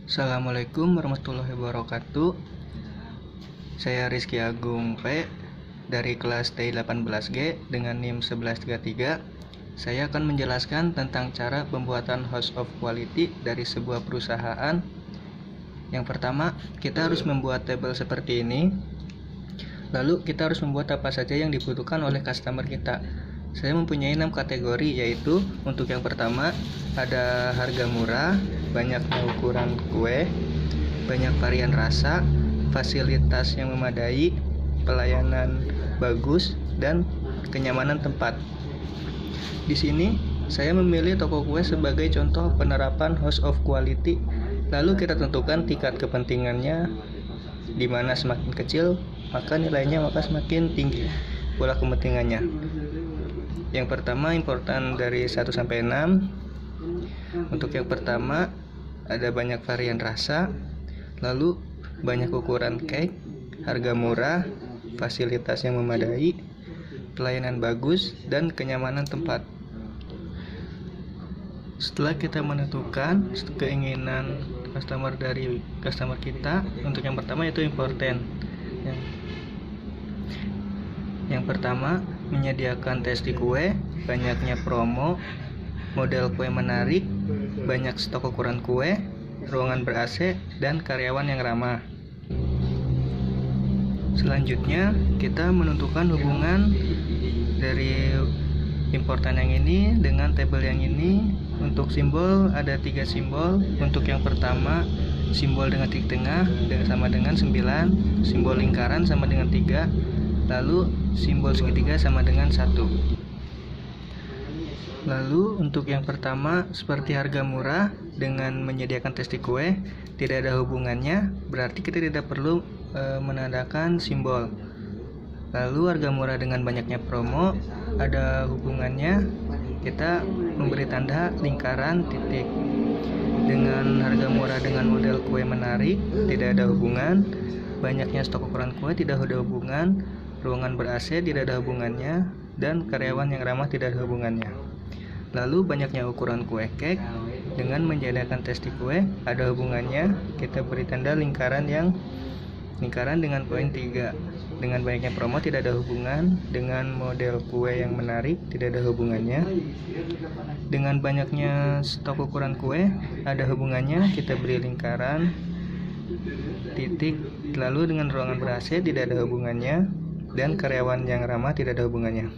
Assalamualaikum warahmatullahi wabarakatuh. Saya Rizky Agung P dari kelas T18G dengan NIM 1133. Saya akan menjelaskan tentang cara pembuatan host of quality dari sebuah perusahaan. Yang pertama, kita harus membuat tabel seperti ini. Lalu kita harus membuat apa saja yang dibutuhkan oleh customer kita. Saya mempunyai 6 kategori, yaitu untuk yang pertama ada harga murah, banyaknya ukuran kue, banyak varian rasa, fasilitas yang memadai, pelayanan bagus, dan kenyamanan tempat. Di sini saya memilih toko kue sebagai contoh penerapan host of quality. Lalu kita tentukan tingkat kepentingannya, di mana semakin kecil maka nilainya maka semakin tinggi pula kepentingannya. Yang pertama important dari 1 sampai 6. Untuk yang pertama ada banyak varian rasa, lalu banyak ukuran cake, harga murah, fasilitas yang memadai, pelayanan bagus, dan kenyamanan tempat. Setelah kita menentukan keinginan customer kita, untuk yang pertama itu important. Yang pertama, menyediakan testi kue, banyaknya promo, model kue menarik, banyak stok ukuran kue, ruangan ber-AC, dan karyawan yang ramah. Selanjutnya, kita menentukan hubungan dari importan yang ini dengan tabel yang ini. Untuk simbol ada 3 simbol. Untuk yang pertama, simbol dengan titik tengah sama dengan 9, simbol lingkaran sama dengan 3, lalu simbol segitiga sama dengan 1. Lalu untuk yang pertama, seperti harga murah dengan menyediakan testi kue, tidak ada hubungannya, berarti kita tidak perlu menandakan simbol. Lalu harga murah dengan banyaknya promo, ada hubungannya, kita memberi tanda lingkaran titik. Dengan harga murah dengan model kue menarik, tidak ada hubungan. Banyaknya stok ukuran kue, tidak ada hubungan. Ruangan ber-AC tidak ada hubungannya, dan karyawan yang ramah tidak ada hubungannya. Lalu banyaknya ukuran kue cake dengan menyediakan testi kue ada hubungannya, kita beri tanda lingkaran dengan poin 3. Dengan banyaknya promo tidak ada hubungan, dengan model kue yang menarik tidak ada hubungannya. Dengan banyaknya stok ukuran kue ada hubungannya, kita beri lingkaran titik. Lalu dengan ruangan ber-AC tidak ada hubungannya, dan karyawan yang ramah tidak ada hubungannya.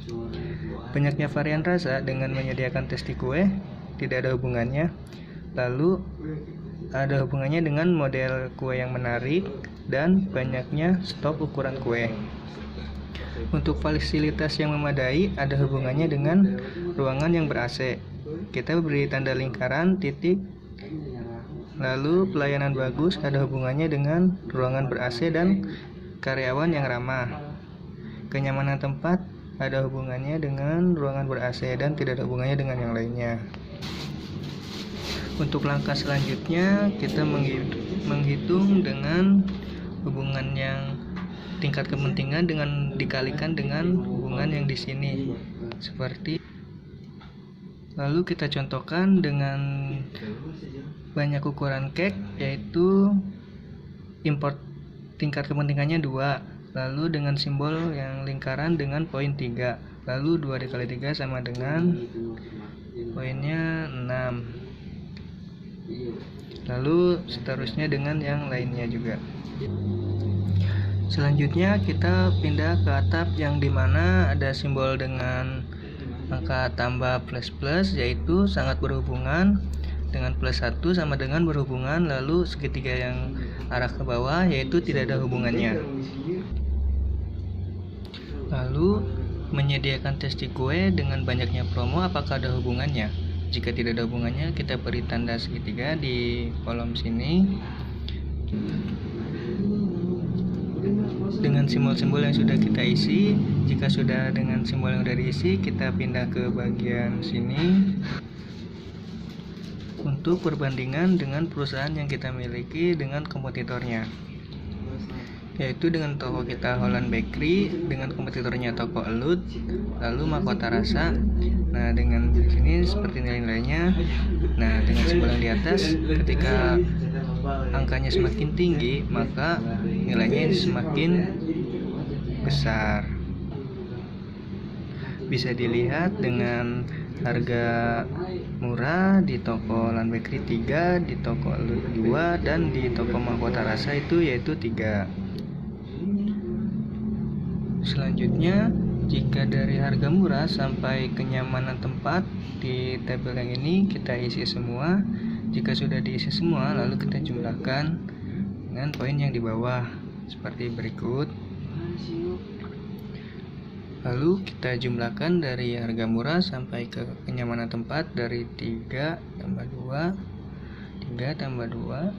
Banyaknya varian rasa dengan menyediakan testi kue tidak ada hubungannya. Lalu ada hubungannya dengan model kue yang menarik dan banyaknya stok ukuran kue. Untuk fasilitas yang memadai ada hubungannya dengan ruangan yang ber-AC. Kita beri tanda lingkaran titik. Lalu pelayanan bagus ada hubungannya dengan ruangan ber-AC dan karyawan yang ramah. Kenyamanan tempat ada hubungannya dengan ruangan ber-AC dan tidak ada hubungannya dengan yang lainnya. Untuk langkah selanjutnya, kita menghitung dengan hubungan yang tingkat kepentingan dengan dikalikan dengan hubungan yang di sini. Lalu kita contohkan dengan banyak ukuran cake, yaitu import tingkat kepentingannya 2. Lalu dengan simbol yang lingkaran dengan poin 3. Lalu 2 dikali 3 sama dengan poinnya 6. Lalu seterusnya dengan yang lainnya juga. Selanjutnya kita pindah ke atap yang dimana ada simbol dengan angka tambah plus, yaitu sangat berhubungan. Dengan plus 1 sama dengan berhubungan. Lalu segitiga yang arah ke bawah yaitu tidak ada hubungannya. Lalu menyediakan testi kue dengan banyaknya promo, apakah ada hubungannya? Jika tidak ada hubungannya, kita beri tanda segitiga di kolom sini dengan simbol-simbol yang sudah kita isi. Jika sudah dengan simbol yang sudah diisi, kita pindah ke bagian sini untuk perbandingan dengan perusahaan yang kita miliki dengan kompetitornya. yaitu dengan toko kita Holland Bakery, dengan kompetitornya toko Elut, lalu Mahkota Rasa. Nah, dengan di sini seperti nilai-nilainya. Nah, dengan simbol yang di atas, ketika angkanya semakin tinggi, maka nilainya semakin besar. Bisa dilihat dengan harga murah di toko Holland Bakery 3, di toko Elut 2, dan di toko Mahkota Rasa itu yaitu 3. Selanjutnya, jika dari harga murah sampai kenyamanan tempat, di tabel yang ini kita isi semua. Jika sudah diisi semua, lalu kita jumlahkan dengan poin yang di bawah seperti berikut. Lalu kita jumlahkan dari harga murah sampai ke kenyamanan tempat dari 3 tambah 2, 3 tambah 2,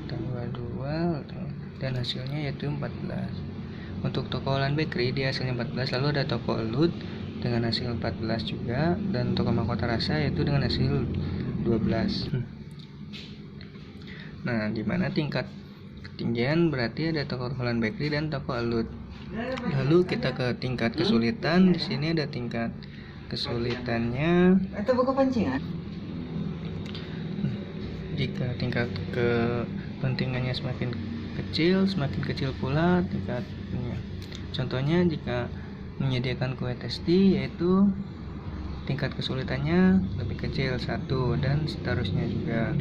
tambah 2, dan hasilnya yaitu 14. Untuk toko Holland Bakery dia hasilnya 14, lalu ada toko Elut dengan hasil 14 juga, dan toko Mahkota Rasa yaitu dengan hasil 12. Nah, dimana tingkat ketinggian berarti ada toko Holland Bakery dan toko Elut. Lalu kita ke tingkat kesulitan. Di sini ada tingkat kesulitannya. Itu buku pancingan. Jika tingkat kepentingannya semakin kecil pula tingkatnya. Contohnya jika menyediakan kue testi, yaitu tingkat kesulitannya lebih kecil 1, dan seterusnya juga.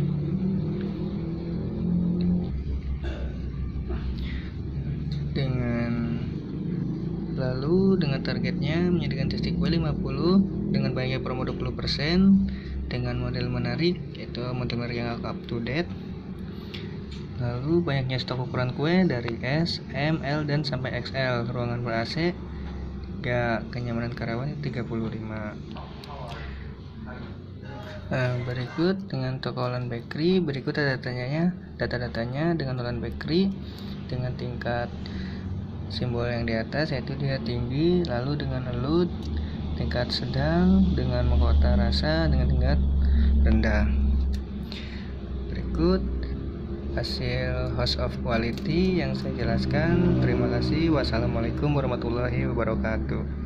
Lalu dengan targetnya menyediakan testi kue 50 dengan banyaknya promo 20%, dengan model menarik, yaitu model menarik yang up to date. Lalu banyaknya stok ukuran kue dari S, M, L, dan sampai XL, ruangan ber AC, kenyamanan karyawan 35. Nah, berikut dengan toko Holland Bakery, berikut ada data-datanya dengan Holland Bakery dengan tingkat simbol yang di atas, yaitu dia tinggi. Lalu dengan Elut tingkat sedang, dengan Mahkota Rasa dengan tingkat rendah. Berikut hasil host of quality yang saya jelaskan. Terima kasih. Wassalamualaikum warahmatullahi wabarakatuh.